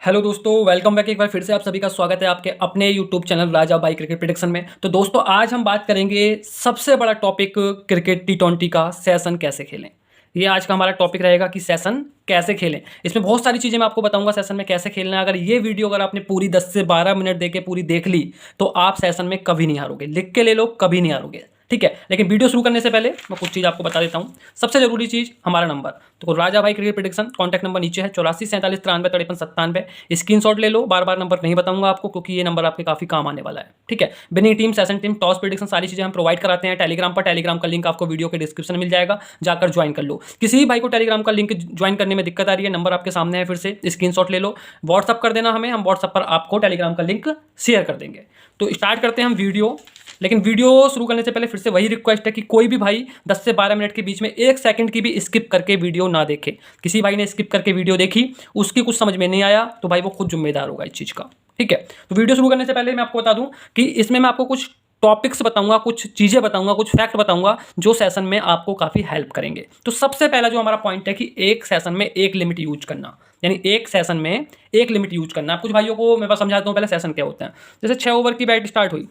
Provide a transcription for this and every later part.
Hello दोस्तों, welcome back. एक बार फिर से आप सभी का स्वागत है आपके अपने यूट्यूब चैनल राजा भाई क्रिकेट प्रेडिक्शन में। तो दोस्तों, आज हम बात करेंगे सबसे बड़ा टॉपिक क्रिकेट टी20 का, सेशन कैसे खेलें। ये आज का हमारा टॉपिक रहेगा कि सेशन कैसे खेलें। इसमें बहुत सारी चीज़ें मैं आपको बताऊंगा सेशन में कैसे खेलना है। अगर ये वीडियो अगर आपने पूरी 10 से 12 मिनट देके पूरी देख ली तो आप सेशन में कभी नहीं हारोगे। लिख के ले लो, कभी नहीं हारोगे, ठीक है। लेकिन वीडियो शुरू करने से पहले मैं कुछ चीज़ आपको बता देता हूँ। सबसे जरूरी चीज़ हमारा नंबर, तो राजा भाई क्रिकेट प्रेडिक्शन, कॉन्टैक्ट नंबर नीचे है 84 47 93 53 97। स्क्रीनशॉट ले लो, बार बार नंबर नहीं बताऊंगा आपको क्योंकि ये नंबर आपके काफ़ी काम आने वाला है, ठीक है। Winning team, session team, toss prediction, सारी चीज़ें हम प्रोवाइड कराते हैं टेलीग्राम पर। टेलीग्राम का लिंक आपको वीडियो के डिस्क्रिप्शन में मिल जाएगा, जाकर ज्वाइन कर लो। किसी भी भाई को टेलीग्राम का लिंक ज्वाइन करने में दिक्कत आ रही है, नंबर आपके सामने है, फिर से स्क्रीनशॉट ले लो, व्हाट्सअप कर देना हमें, हम व्हाट्सअप पर आपको टेलीग्राम का लिंक शेयर कर देंगे। तो स्टार्ट करते हैं हम वीडियो। लेकिन वीडियो शुरू करने से पहले फिर से वही रिक्वेस्ट है कि कोई भी भाई 10 से 12 मिनट के बीच में 1 सेकंड की भी स्किप करके वीडियो ना देखे। किसी भाई ने स्किप करके वीडियो देखी, उसकी कुछ समझ में नहीं आया तो भाई वो खुद जिम्मेदार होगा इस चीज़ का, ठीक है। तो वीडियो शुरू करने से पहले मैं आपको बता दूं कि इसमें मैं आपको कुछ टॉपिक्स बताऊंगा, कुछ चीज़ें बताऊंगा, कुछ फैक्ट बताऊंगा जो सेशन में आपको काफ़ी हेल्प करेंगे। तो सबसे पहला जो हमारा पॉइंट है कि एक सेशन में एक लिमिट यूज करना, यानी एक सेशन में एक लिमिट यूज करना। कुछ भाइयों को मैं बस समझाता हूँ पहले सेशन क्या होता है। जैसे 6 ओवर की बैट स्टार्ट हुई,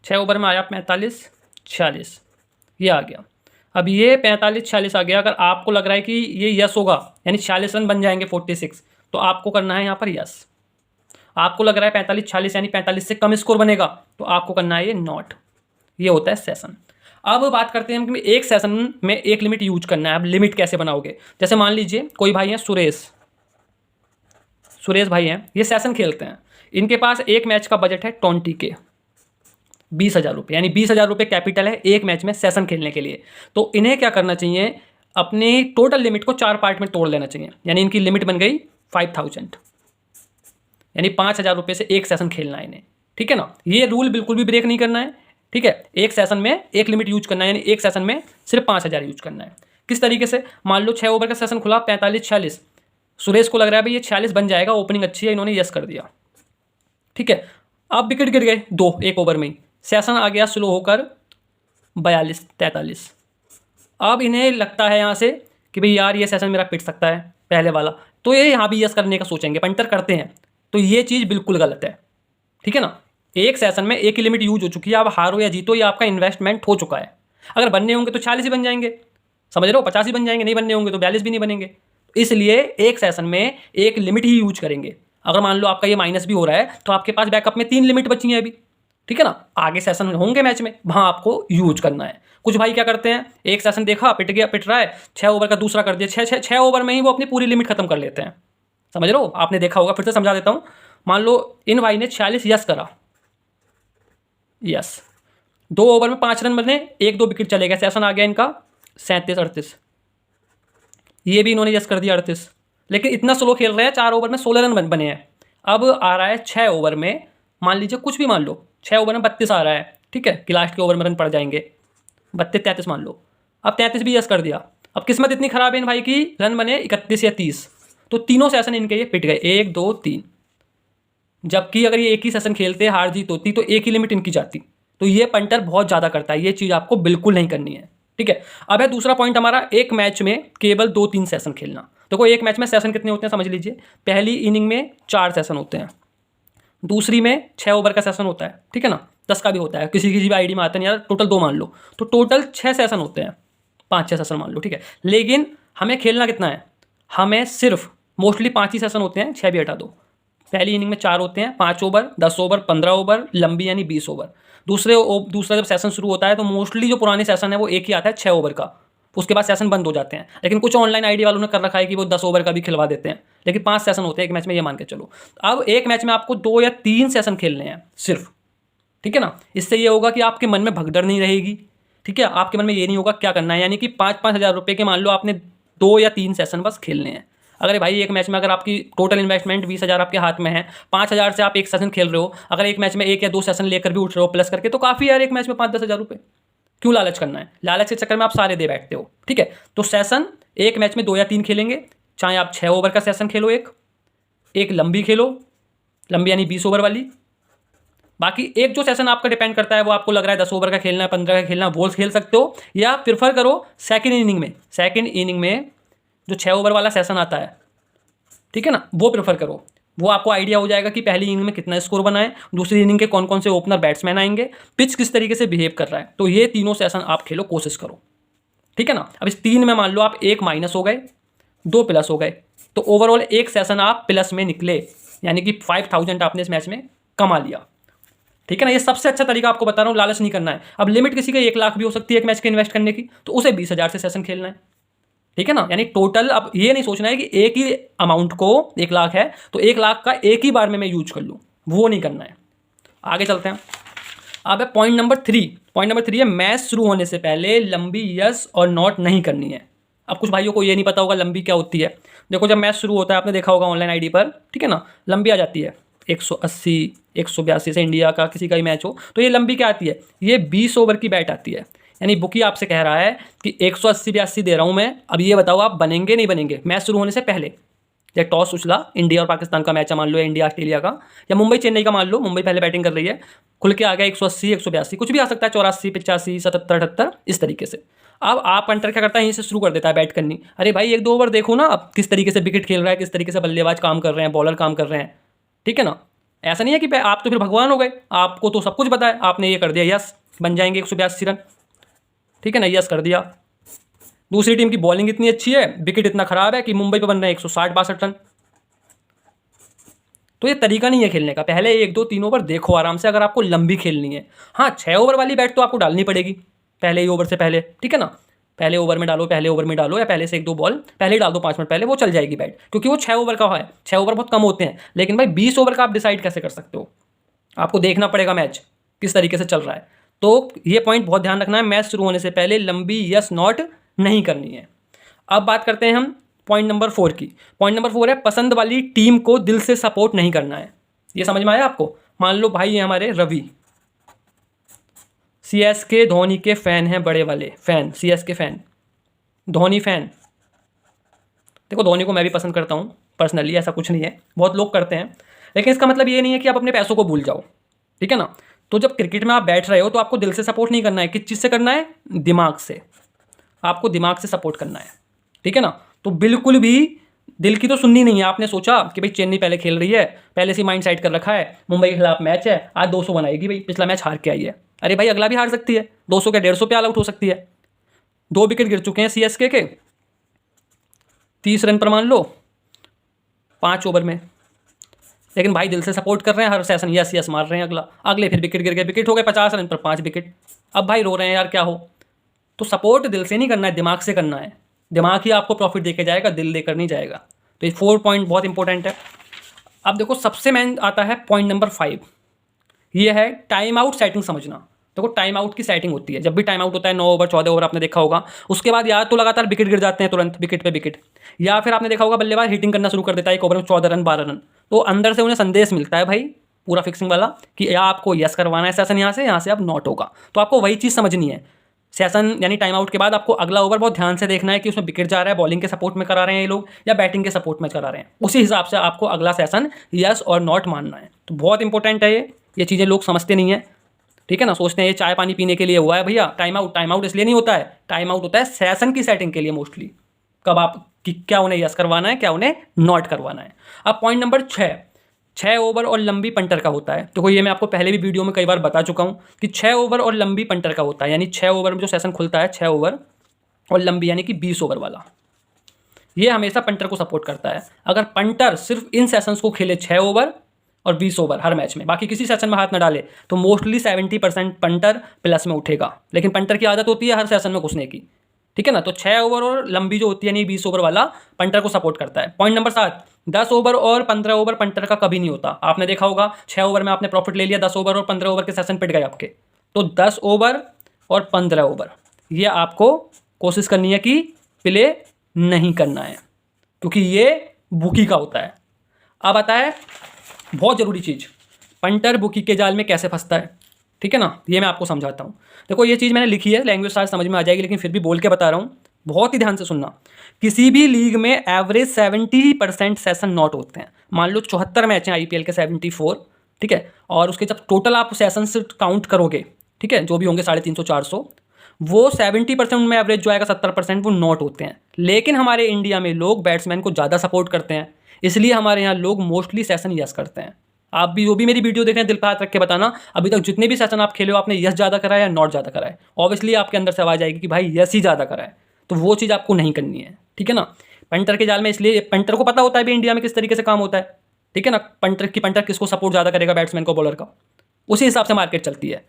6 ओवर में आया 45 46, ये आ गया। अब ये 45 46 आ गया। अगर आपको लग रहा है कि ये यस होगा, यानी 46 रन बन जाएंगे 46, तो आपको करना है यहाँ पर यस। आपको लग रहा है 45 46 यानी 45 से कम स्कोर बनेगा, तो आपको करना है ये नॉट। ये होता है सेशन। अब बात करते हैं कि एक सेशन में एक लिमिट यूज करना है। अब लिमिट कैसे बनाओगे? जैसे मान लीजिए कोई भाई हैं सुरेश भाई हैं, ये सेशन खेलते हैं। इनके पास एक मैच का बजट है 20K, 20,000 रुपये, यानी 20,000 रुपये कैपिटल है एक मैच में सेशन खेलने के लिए। तो इन्हें क्या करना चाहिए, अपनी टोटल लिमिट को 4 पार्ट में तोड़ लेना चाहिए। यानी इनकी लिमिट बन गई 5,000, यानी 5,000 रुपये से एक सेशन खेलना है इन्हें, ठीक है ना। ये रूल बिल्कुल भी ब्रेक नहीं करना है, ठीक है। एक सेशन में एक लिमिट यूज करना है, यानी एक सेशन में सिर्फ 5,000 यूज करना है। किस तरीके से? मान लो 6 ओवर का सेशन खुला, 45 46, सुरेश को लग रहा है भाई ये 46 बन जाएगा, ओपनिंग अच्छी है, इन्होंने यस कर दिया, ठीक है। अब विकेट गिर गए 2 एक ओवर में ही, सेशन आ गया स्लो होकर 42 43। अब इन्हें लगता है यहाँ से कि भाई यार ये सेशन मेरा पिट सकता है पहले वाला, तो ये यहाँ भी यस करने का सोचेंगे, पंटर करते हैं। तो ये चीज़ बिल्कुल गलत है, ठीक है ना। एक सेशन में एक ही लिमिट यूज हो चुकी है, आप हारो या जीतो, ये आपका इन्वेस्टमेंट हो चुका है। अगर बनने होंगे तो 40 ही बन जाएंगे, समझ रहे हो, 50 ही बन जाएंगे। नहीं बनने होंगे तो 42 भी नहीं बनेंगे। इसलिए एक सेशन में एक लिमिट ही यूज करेंगे। अगर मान लो आपका ये माइनस भी हो रहा है तो आपके पास बैकअप में 3 लिमिट बची हैं अभी, ठीक है ना। आगे सेशन होंगे मैच में, वहां आपको यूज करना है। कुछ भाई क्या करते हैं, एक सेशन देखा पिट गया, पिट रहा है, 6 ओवर का दूसरा कर दिया, 6 ओवर में ही वो अपनी पूरी लिमिट खत्म कर लेते हैं। समझ रहे हो, आपने देखा होगा, फिर से समझा देता हूँ। मान लो इन भाई ने 46 यस करा, यस, 2 ओवर में 5 रन बने, 1-2 विकेट चले गए, सेशन आ गया इनका 37 38। ये भी इन्होंने यस कर दिया 38, लेकिन इतना स्लो खेल रहे हैं, 4 ओवर में 16 रन बने हैं। अब आ रहा है 6 ओवर में, मान लीजिए कुछ भी मान लो, 6 ओवर में 32 आ रहा है, ठीक है, कि लास्ट के ओवर में रन पड़ जाएंगे 32 33 मान लो। अब 33 भी यस कर दिया। अब किस्मत इतनी खराब है इन भाई की, रन बने 31 या 30, तो तीनों सेशन इनके ये पिट गए, 1 2 3। जबकि अगर ये एक ही सेशन खेलते, हार जीत होती, तो एक ही लिमिट इनकी जाती। तो ये पंटर बहुत ज़्यादा करता है, ये चीज़ आपको बिल्कुल नहीं करनी है, ठीक है। अब है दूसरा पॉइंट हमारा, एक मैच में केवल 2-3 सेशन खेलना। देखो एक मैच में सेशन कितने होते हैं समझ लीजिए। पहली इनिंग में 4 सेशन होते हैं, दूसरी में 6 ओवर का सेशन होता है, ठीक है ना, 10 का भी होता है, किसी किसी भी आईडी में आता है, यार टोटल 2 मान लो, तो टोटल 6 सेशन होते हैं, 5-6 सेशन मान लो, ठीक है। लेकिन हमें खेलना कितना है, हमें सिर्फ मोस्टली 5 ही सेशन होते हैं, 6 भी हटा दो। पहली इनिंग में 4 होते हैं, 5 ओवर, 10 ओवर, 15 ओवर, लंबी यानी 20 ओवर। दूसरा जब सेशन शुरू होता है तो मोस्टली जो पुरानी सेशन है वो एक ही आता है 6 ओवर का, उसके बाद सेशन बंद हो जाते हैं। लेकिन कुछ ऑनलाइन आईडी वालों ने कर रखा है कि वो 10 ओवर का भी खिलवा देते हैं, लेकिन 5 सेशन होते हैं एक मैच में, ये मान के चलो। अब एक मैच में आपको 2 या 3 सेशन खेलने हैं सिर्फ, ठीक है ना। इससे ये होगा कि आपके मन में भगदड़ नहीं रहेगी, ठीक है, आपके मन में ये नहीं होगा क्या करना है, यानी कि 5-5 हज़ार रुपये के मान लो आपने 2 या 3 सेशन बस खेलने हैं। अगर भाई एक मैच में अगर आपकी टोटल इन्वेस्टमेंट 20,000 आपके हाथ में है, 5,000 से आप एक सेशन खेल रहे हो, अगर एक मैच में 1 या 2 सेशन लेकर भी उठ रहे हो प्लस करके, तो काफ़ी यार, एक मैच में 5-10 हज़ार रुपये। क्यों लालच करना है? लालच के चक्कर में आप सारे दे बैठते हो, ठीक है। तो सेशन एक मैच में 2 या 3 खेलेंगे, चाहे आप 6 ओवर का सेशन खेलो, एक लंबी खेलो, लंबी यानी 20 ओवर वाली। बाकी एक जो सेशन आपका डिपेंड करता है, वो आपको लग रहा है 10 ओवर का खेलना है, 15 का खेलना है, वो खेल सकते हो, या प्रेफर करो सेकंड इनिंग में जो 6 ओवर वाला सेशन आता है, ठीक है ना, वो प्रेफर करो। वो आपको आइडिया हो जाएगा कि पहली इनिंग में कितना स्कोर बना है, दूसरी इनिंग के कौन कौन से ओपनर बैट्समैन आएंगे, पिच किस तरीके से बिहेव कर रहा है। तो ये तीनों सेशन आप खेलो, कोशिश करो, ठीक है ना। अब इस 3 में मान लो आप 1 माइनस हो गए, 2 प्लस हो गए, तो ओवरऑल एक सेशन आप प्लस में निकले, यानी कि 5000 आपने इस मैच में कमा लिया, ठीक है ना। ये सबसे अच्छा तरीका आपको बता रहा हूँ, लालच नहीं करना है। अब लिमिट किसी का 1 लाख भी हो सकती है एक मैच के इन्वेस्ट करने की, तो उसे 20,000 से सेशन खेलना है, ठीक है ना। यानी टोटल अब ये नहीं सोचना है कि एक ही अमाउंट को 1 लाख है तो 1 लाख का एक ही बार में मैं यूज कर लूँ, वो नहीं करना है। आगे चलते हैं। अब है पॉइंट नंबर 3। पॉइंट नंबर 3 है मैच शुरू होने से पहले लंबी यस और नॉट नहीं करनी है। अब कुछ भाइयों को ये नहीं पता होगा लंबी क्या होती है। देखो जब मैच शुरू होता है, आपने देखा होगा ऑनलाइन आईडी पर, ठीक है ना, लंबी आ जाती है 180 182 से इंडिया का किसी का ही मैच हो, तो ये लंबी क्या आती है, ये 20 ओवर की बैट आती है। यानी बुकी आपसे कह रहा है कि 180-82 दे रहा हूँ मैं, अब ये बताओ आप बनेंगे नहीं बनेंगे मैच शुरू होने से पहले। या टॉस उछला, इंडिया और पाकिस्तान का मैच है मान लो, इंडिया ऑस्ट्रेलिया का, या मुंबई चेन्नई का मान लो, मुंबई पहले बैटिंग कर रही है, खुल के आ गया 180 182, कुछ भी आ सकता है, 84 85 77 78 इस तरीके से। अब आप पंटर क्या करता है, यहीं से शुरू कर देता है बैट करनी। अरे भाई 1-2 ओवर देखो ना अब किस तरीके से विकेट खेल रहा है, किस तरीके से बल्लेबाज काम कर रहे हैं, बॉलर काम कर रहे हैं, ठीक है ना। ऐसा नहीं है कि आप तो फिर भगवान हो गए, आपको तो सब कुछ पता है, आपने ये कर दिया यस बन जाएंगे 182 रन, ठीक है ना, यस कर दिया। दूसरी टीम की बॉलिंग इतनी अच्छी है, विकेट इतना खराब है कि मुंबई पे बन रहे हैं 160-62 रन। तो ये तरीका नहीं है खेलने का। पहले 1-2-3 ओवर देखो आराम से, अगर आपको लंबी खेलनी है। हाँ 6 ओवर वाली बैट तो आपको डालनी पड़ेगी पहले ही ओवर से पहले, ठीक है ना। पहले ओवर में डालो, पहले ओवर में डालो, या पहले से 1-2 बॉल पहले ही डाल दो 5 मिनट पहले, वो चल जाएगी बैट, क्योंकि वो 6 ओवर का है। 6 ओवर बहुत कम होते हैं, लेकिन भाई 20 ओवर का आप डिसाइड कैसे कर सकते हो, आपको देखना पड़ेगा मैच किस तरीके से चल रहा है। तो ये पॉइंट बहुत ध्यान रखना है, मैच शुरू होने से पहले लंबी यस नॉट नहीं करनी है। अब बात करते हैं हम पॉइंट नंबर 4 की। पॉइंट नंबर 4 है पसंद वाली टीम को दिल से सपोर्ट नहीं करना है। ये समझ में आया आपको। मान लो भाई ये हमारे रवि सीएसके धोनी के फैन हैं, बड़े वाले fan, CSK fan, Dhoni fan. देखो धोनी को मैं भी पसंद करता हूँ पर्सनली, ऐसा कुछ नहीं है, बहुत लोग करते हैं, लेकिन इसका मतलब ये नहीं है कि आप अपने पैसों को भूल जाओ, ठीक है ना। तो जब क्रिकेट में आप बैठ रहे हो तो आपको दिल से सपोर्ट नहीं करना है, किस चीज़ से करना है, दिमाग से। आपको दिमाग से सपोर्ट करना है, ठीक है ना। तो बिल्कुल भी दिल की तो सुननी नहीं है। आपने सोचा कि भाई चेन्नई पहले खेल रही है, पहले से माइंड सेट कर रखा है, मुंबई के खिलाफ मैच है, आज 200 बनाएगी भाई, पिछला मैच हार के आई है। अरे भाई अगला भी हार सकती है, 200 के 150 पे ऑल आउट हो सकती है। 2 विकेट गिर चुके हैं सीएसके के 30 रन पर मान लो 5 ओवर में, लेकिन भाई दिल से सपोर्ट कर रहे हैं, हर सेशन यस यस मार रहे हैं। अगले फिर विकेट गिर गए, विकेट हो गए 50 रन पर 5 विकेट। अब भाई रो रहे हैं यार क्या हो। तो सपोर्ट दिल से नहीं करना है, दिमाग से करना है। दिमाग ही आपको प्रॉफिट देके जाएगा, दिल देकर नहीं जाएगा। तो ये 4 पॉइंट बहुत इंपॉर्टेंट है। अब देखो सबसे मेन आता है पॉइंट नंबर 5, ये है टाइम आउट सेटिंग समझना। देखो टाइम आउट की सेटिंग होती है, जब भी टाइम आउट होता है 9 ओवर 14 ओवर आपने देखा होगा, उसके बाद या तो लगातार विकेट गिर जाते हैं तुरंत विकेट पे विकेट, या फिर आपने देखा होगा बल्लेबाज हिटिंग करना शुरू कर देता है 1 ओवर में 14 रन 12 रन। तो अंदर से उन्हें संदेश मिलता है भाई पूरा फिक्सिंग वाला कि या आपको यस करवाना है सेशन, यहाँ से अब नॉट होगा। तो आपको वही चीज़ समझनी है। सेशन यानी टाइम आउट के बाद आपको अगला ओवर बहुत ध्यान से देखना है कि उसमें विकेट जा रहा है, बॉलिंग के सपोर्ट में करा रहे हैं ये लोग या बैटिंग के सपोर्ट में करा रहे हैं, उसी हिसाब से आपको अगला सेशन यस और नॉट मानना है। तो बहुत इंपॉर्टेंट है ये चीज़ें लोग समझते नहीं है, ठीक है ना। सोचते हैं ये चाय पानी पीने के लिए हुआ है भैया टाइम आउट इसलिए नहीं होता है, टाइम आउट होता है सेशन की सेटिंग के लिए मोस्टली, कब आप कि क्या उन्हें यस करवाना है, क्या उन्हें नॉट करवाना है। अब पॉइंट नंबर 6 ओवर और लंबी पंटर का होता है। तो ये मैं आपको पहले भी वीडियो में कई बार बता चुका हूँ कि 6 ओवर और लंबी पंटर का होता है। यानी 6 ओवर में जो सेशन खुलता है 6 ओवर और लंबी यानी कि 20 ओवर वाला, ये हमेशा पंटर को सपोर्ट करता है। अगर पंटर सिर्फ इन सेशंस को खेले 6 ओवर और 20 ओवर हर मैच में, बाकी किसी सेशन में हाथ ना डाले, तो मोस्टली 70% पंटर प्लस में उठेगा। लेकिन पंटर की आदत होती है हर सेशन में घुसने की, ठीक है ना। तो 6 ओवर और लंबी जो होती है यानी 20 ओवर वाला पंटर को सपोर्ट करता है। पॉइंट नंबर 7, 10 ओवर और 15 ओवर पंटर का कभी नहीं होता। आपने देखा होगा 6 ओवर में आपने प्रॉफिट ले लिया, 10 ओवर और 15 ओवर के सेशन पिट गए आपके। तो 10 ओवर और 15 ओवर ये आपको कोशिश करनी है कि प्ले नहीं करना है, क्योंकि ये बुकी का होता है। अब आता है बहुत ज़रूरी चीज़, पंटर बुकी के जाल में कैसे फंसता है, ठीक है ना। ये मैं आपको समझाता हूँ। देखो ये चीज़ मैंने लिखी है, लैंग्वेज शायद समझ में आ जाएगी, लेकिन फिर भी बोल के बता रहा हूँ, बहुत ही ध्यान से सुनना। किसी भी लीग में एवरेज 70% सेशन नॉट होते हैं। मान लो 74 मैच हैं IPL के 74, ठीक है, और उसके जब टोटल आप सेशन से काउंट करोगे, ठीक है, जो भी होंगे 350 400, वो 70% में एवरेज जो आएगा 70% वो नॉट होते हैं। लेकिन हमारे इंडिया में लोग बैट्समैन को ज़्यादा सपोर्ट करते हैं, इसलिए हमारे यहाँ लोग मोस्टली सेशन यस करते हैं। आप भी जो भी मेरी वीडियो देख रहे हैं दिल पे हाथ रख के बताना, अभी तक जितने भी सेशन आप खेले हो आपने यस ज़्यादा करा है या नॉट ज़्यादा करा है। ऑब्वियसली आपके अंदर से आवाज़ आएगी कि भाई यस ही ज़्यादा करा है, तो वो चीज़ आपको नहीं करनी है, ठीक है ना। पंटर के जाल में, इसलिए पंटर को पता होता है भी इंडिया में किस तरीके से काम होता है, ठीक है ना। पंटर किसको सपोर्ट ज़्यादा करेगा, बैट्समैन को, बॉलर का, उसी हिसाब से मार्केट चलती है।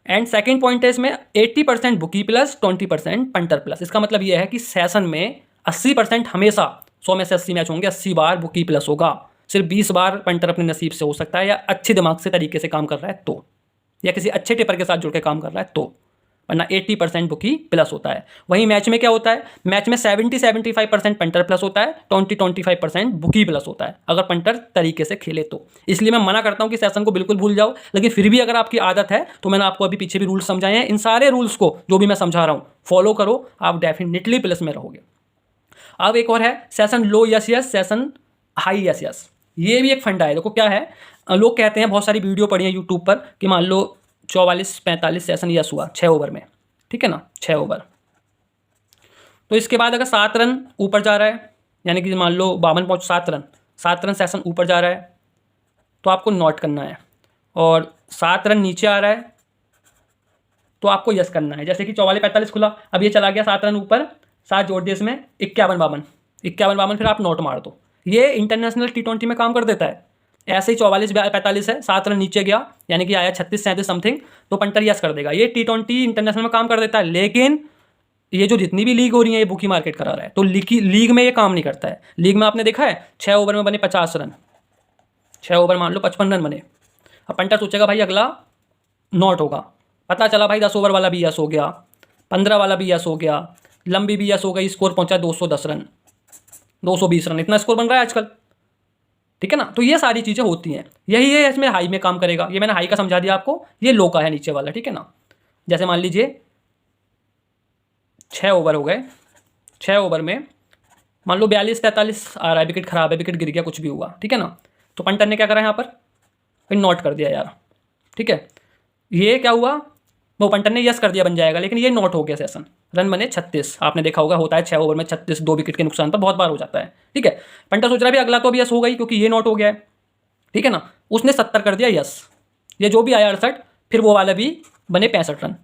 एंड सेकंड पॉइंट है इसमें 80% बुकी प्लस 20% पंटर प्लस। इसका मतलब ये है कि सेशन में 80% हमेशा 100 में से 80 मैच होंगे, 80 बार बुकी प्लस होगा। सिर्फ 20 बार पंटर अपने नसीब से हो सकता है, या अच्छे दिमाग से तरीके से काम कर रहा है तो, या किसी अच्छे टिपर के साथ जुड़ के काम कर रहा है तो, वरना 80% बुकी प्लस होता है। वहीं मैच में क्या होता है, मैच में 70-75% पंटर प्लस होता है, 20-25% बुकी प्लस होता है, अगर पंटर तरीके से खेले तो। इसलिए मैं मना करता हूं कि सेशन को बिल्कुल भूल जाओ, लेकिन फिर भी अगर आपकी आदत है तो मैंने आपको अभी पीछे भी रूल्स समझाए हैं, इन सारे रूल्स को जो भी मैं समझा रहा हूँ फॉलो करो, आप डेफिनेटली प्लस में रहोगे। अब एक और है session low yes yes, session high yes yes. ये भी एक फंडा है। देखो क्या है, लोग कहते हैं, बहुत सारी वीडियो पड़ी है यूट्यूब पर कि मान लो 44-45 सेशन यस हुआ 6 ओवर में, ठीक है ना, 6 ओवर, तो इसके बाद अगर 7 रन ऊपर जा रहा है, यानी कि मान लो 52.7 रन, 7 रन सेशन ऊपर जा रहा है तो आपको नॉट करना है, और 7 रन नीचे आ रहा है तो आपको यस करना है। जैसे कि 44-45 खुला, अब ये चला गया 7 रन ऊपर, 7 जोड़ दिए इसमें, 51-52, फिर आप नॉट मार दो। ये इंटरनेशनल T20 में काम कर देता है। ऐसे ही 44-45 है, 7 रन नीचे गया, यानी कि आया 36-37 समथिंग, तो पंटर यस कर देगा। ये T20 इंटरनेशनल में काम कर देता है, लेकिन ये जो जितनी भी लीग हो रही है ये बुकी मार्केट करा रहा है, तो लीग में ये काम नहीं करता है। लीग में आपने देखा है 6 ओवर में बने 50 रन, 6 ओवर मान लो 55 रन बने। अब पंटर सोचेगा भाई अगला नॉट होगा, पता चला भाई 10 ओवर वाला भी यस हो गया, 15 वाला भी यस हो गया, लंबी भी यस हो गई, स्कोर पहुंचा 210 रन, 220 रन, इतना स्कोर बन रहा है आजकल, ठीक है ना। तो ये सारी चीज़ें होती हैं, यही है इसमें हाई में काम करेगा। ये मैंने हाई का समझा दिया आपको, ये लो का है नीचे वाला, ठीक है ना। जैसे मान लीजिए 6 ओवर हो गए, 6 ओवर में मान लो 42-43 आ रहा है, विकेट खराब है, विकेट गिर गया, कुछ भी हुआ, ठीक है ना। तो पंटर ने क्या करा यहाँ पर, फिर नॉट कर दिया यार, ठीक है। ये क्या हुआ, वो पंटर ने यस कर दिया, बन जाएगा, लेकिन ये नॉट हो गया सेशन, रन बने 36। आपने देखा होगा होता है 6 ओवर में 36, 2 विकेट के नुकसान पर बहुत बार हो जाता है, ठीक है। पंटर सोच रहा है भी अगला तो अभी यस हो गई क्योंकि ये नॉट हो गया है, ठीक है ना। उसने 70 कर दिया यस, ये जो भी आया 68, फिर वो वाला भी बने 65 रन,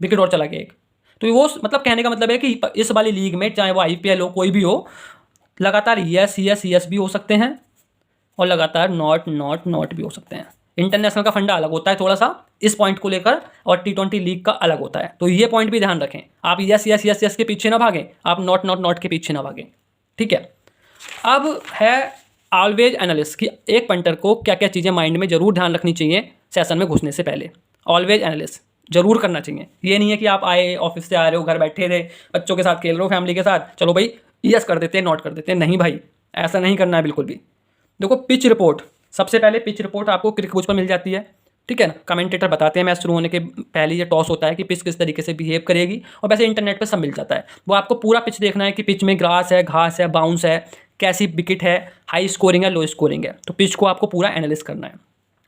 विकेट और चला गया एक। तो वो मतलब कहने का मतलब है कि इस वाली लीग में चाहे वो IPL हो, कोई भी हो, लगातार यस यस यस भी हो सकते हैं और लगातार नॉट नॉट नॉट भी हो सकते हैं। इंटरनेशनल का फंडा अलग होता है थोड़ा सा इस पॉइंट को लेकर, और T20 लीग का अलग होता है, तो ये पॉइंट भी ध्यान रखें। आप यस यस यस यस के पीछे ना भागें, आप नॉट नॉट नॉट के पीछे ना भागें, ठीक है। अब है ऑलवेज एनालिस्ट कि एक पंटर को क्या क्या चीज़ें माइंड में जरूर ध्यान रखनी चाहिए सेशन में घुसने से पहले। ऑलवेज एनालिस्ट जरूर करना चाहिए। ये नहीं है कि आप आए, ऑफिस से आ रहे हो, घर बैठे थे, बच्चों के साथ खेल रहे हो, फैमिली के साथ, चलो भाई यस कर देते हैं, नॉट कर देते हैं, नहीं भाई, ऐसा नहीं करना है बिल्कुल भी। देखो पिच रिपोर्ट, सबसे पहले पिच रिपोर्ट आपको क्रिकबुक पर मिल जाती है, ठीक है ना। कमेंटेटर बताते हैं मैच शुरू होने के पहले, ये टॉस होता है कि पिच किस तरीके से बिहेव करेगी, और वैसे इंटरनेट पे सब मिल जाता है। वो आपको पूरा पिच देखना है कि पिच में ग्रास है, घास है, बाउंस है, कैसी विकेट है, हाई स्कोरिंग है, लो स्कोरिंग है, तो पिच को आपको पूरा एनालिस करना है।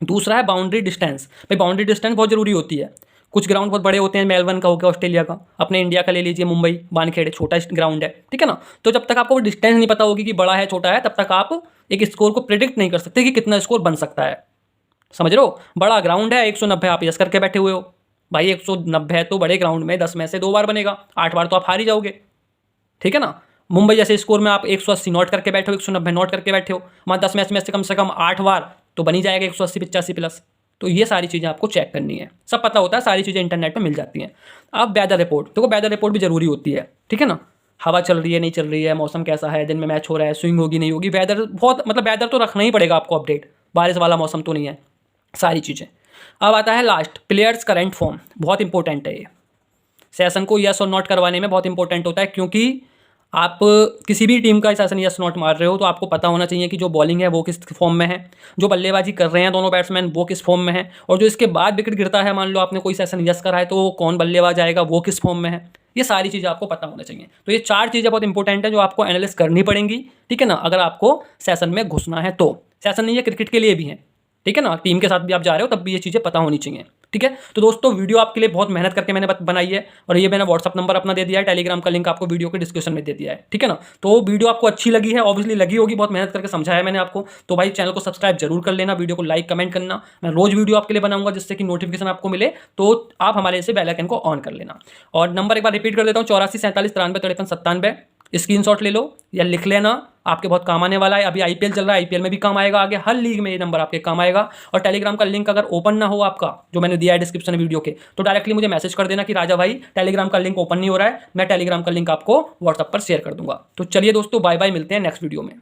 दूसरा है बाउंड्री डिस्टेंस। भाई बाउंड्री डिस्टेंस बहुत ज़रूरी होती है। कुछ ग्राउंड बहुत बड़े होते हैं, मेलबर्न का हो गया ऑस्ट्रेलिया का, अपने इंडिया का ले लीजिए मुंबई वानखेड़े, छोटा ग्राउंड है, ठीक है ना। तो जब तक आपको वो डिस्टेंस नहीं पता होगी कि बड़ा है छोटा है, तब तक आप एक स्कोर को प्रिडिक्ट नहीं कर सकते कि कितना स्कोर बन सकता है, समझ रहे हो। बड़ा ग्राउंड है 190, आप यस करके बैठे हुए हो, भाई 190 है तो बड़े ग्राउंड में 10 में से 2 बार बनेगा, 8 बार तो आप हार ही जाओगे, ठीक है ना। मुंबई जैसे स्कोर में आप 180 नॉट करके बैठे हो, 190 नॉट करके बैठे हो, वहाँ 10 मैच में से कम 8 बार तो बनी जाएगा 180-85 प्लस। तो ये सारी चीज़ें आपको चेक करनी है, सब पता होता है, सारी चीज़ें इंटरनेट पे मिल जाती हैं। अब वेदर रिपोर्ट, देखो वेदर रिपोर्ट भी जरूरी होती है, ठीक है ना। हवा चल रही है नहीं चल रही है, मौसम कैसा है, दिन में मैच हो रहा है, स्विंग होगी नहीं होगी, वेदर बहुत मतलब वेदर तो रखना ही पड़ेगा आपको अपडेट, बारिश वाला मौसम तो नहीं है, सारी चीज़ें। अब आता है लास्ट, प्लेयर्स करंट फॉर्म, बहुत इंपॉर्टेंट है ये, सेशन को यस और नॉट करवाने में बहुत इंपॉर्टेंट होता है, क्योंकि आप किसी भी टीम का सेशन यस नॉट मार रहे हो तो आपको पता होना चाहिए कि जो बॉलिंग है वो किस फॉर्म में है, जो बल्लेबाजी कर रहे हैं दोनों बैट्समैन वो किस फॉर्म में है, और जो इसके बाद विकेट गिरता है, मान लो आपने कोई सेशन यस करा है तो कौन बल्लेबाज आएगा वो किस फॉर्म में है, ये सारी चीज़ें आपको पता होना चाहिए। तो ये 4 चीज़ें बहुत इंपॉर्टेंट है जो आपको एनालिस करनी पड़ेंगी, ठीक है ना, अगर आपको सेशन में घुसना है तो। सेशन नहीं है, क्रिकेट के लिए भी है, ठीक है ना, टीम के साथ भी आप जा रहे हो तब भी ये चीज़ें पता होनी चाहिए। ठीक है। तो दोस्तों वीडियो आपके लिए बहुत मेहनत करके मैंने बनाई है और ये मैंने व्हाट्सअप नंबर अपना दे दिया है, टेलीग्राम का लिंक आपको वीडियो के डिस्क्रिप्शन में दे दिया है, ठीक है ना। तो वीडियो आपको अच्छी लगी है, ऑब्वियसली लगी होगी, बहुत मेहनत करके समझाया मैंने आपको। तो भाई चैनल को सब्सक्राइब जरूर कर लेना, वीडियो को लाइक कमेंट करना। मैं रोज वीडियो आपके लिए बनाऊंगा जिससे कि नोटिफिकेशन आपको मिले, तो आप हमारे से बेल आइकन को ऑन कर लेना। और नंबर एक बार रिपीट कर देता हूँ, 84 47 93 53 97। स्क्रीनशॉट ले लो या लिख लेना, आपके बहुत काम आने वाला है। अभी आईपीएल चल रहा है, आईपीएल में भी काम आएगा, आगे हर लीग में ये नंबर आपके काम आएगा। और टेलीग्राम का लिंक अगर ओपन ना हो आपका, जो मैंने दिया है डिस्क्रिप्शन वीडियो के, तो डायरेक्टली मुझे मैसेज कर देना कि राजा भाई टेलीग्राम का लिंक ओपन नहीं हो रहा है, मैं टेलीग्राम का लिंक आपको व्हाट्सएप पर शेयर कर दूंगा। तो चलिए दोस्तों, बाय बाय, मिलते हैं नेक्स्ट वीडियो में।